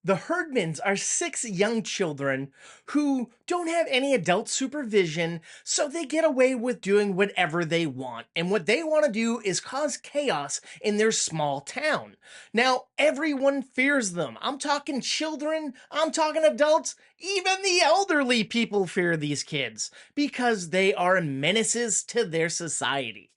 The Herdmans are six young children who don't have any adult supervision, so they get away with doing whatever they want. And what they want to do is cause chaos in their small town. Now, everyone fears them. I'm talking children, I'm talking adults, even the elderly people fear these kids because they are menaces to their society.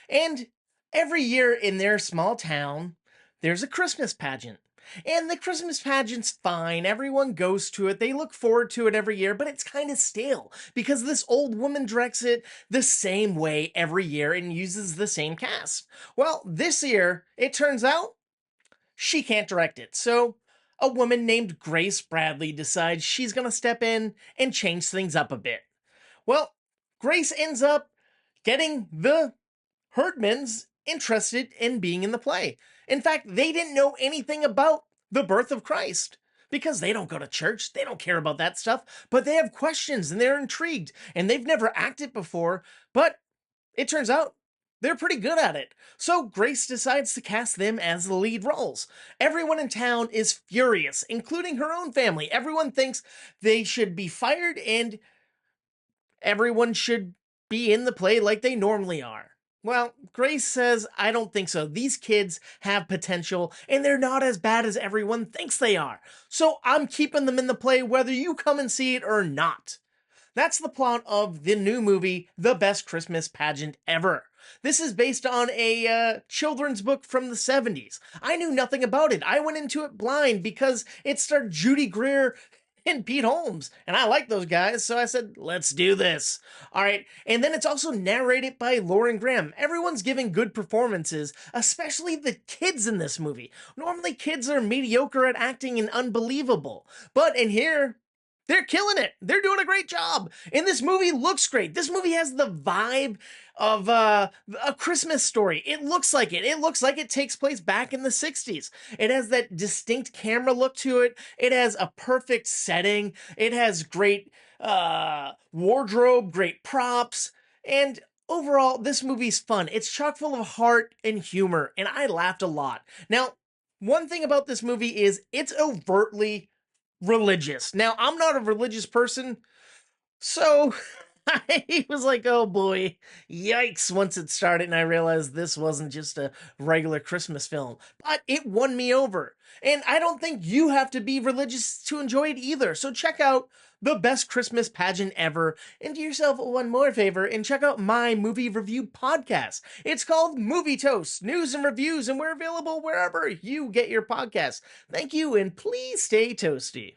And every year in their small town, there's a Christmas pageant. And the Christmas pageant's fine. Everyone goes to it. They look forward to it every year, but it's kind of stale because this old woman directs it the same way every year and uses the same cast. Well, this year, it turns out she can't direct it. So a woman named Grace Bradley decides she's going to step in and change things up a bit. Well, Grace ends up getting the Herdmans interested in being in the play. In fact, they didn't know anything about the birth of Christ because they don't go to church. They don't care about that stuff, but they have questions and they're intrigued and they've never acted before. But it turns out they're pretty good at it. So Grace decides to cast them as the lead roles. Everyone in town is furious, including her own family. Everyone thinks they should be fired and everyone should be in the play like they normally are. Well, Grace says, I don't think so. These kids have potential and they're not as bad as everyone thinks they are. So I'm keeping them in the play whether you come and see it or not. That's the plot of the new movie, The Best Christmas Pageant Ever. This is based on a children's book from the 70s. I knew nothing about it. I went into it blind because it starred Judy Greer and Pete Holmes, and I like those guys, so I said, let's do this. All right, and then it's also narrated by Lauren Graham. Everyone's giving good performances, especially the kids in this movie. Normally, kids are mediocre at acting and unbelievable, but in here, they're killing it. They're doing a great job. And this movie looks great. This movie has the vibe of a Christmas Story. It looks like it. It looks like it takes place back in the 60s. It has that distinct camera look to it. It has a perfect setting. It has great wardrobe, great props. And overall, this movie's fun. It's chock full of heart and humor, and I laughed a lot. Now, one thing about this movie is it's overtly religious. Now, I'm not a religious person, so I was like, oh boy, yikes, once it started, and I realized this wasn't just a regular Christmas film. But it won me over. And I don't think you have to be religious to enjoy it either. So check out The Best Christmas Pageant Ever, and do yourself one more favor and check out my movie review podcast. It's called Movie Toast, News and Reviews, and we're available wherever you get your podcasts. Thank you, and please stay toasty.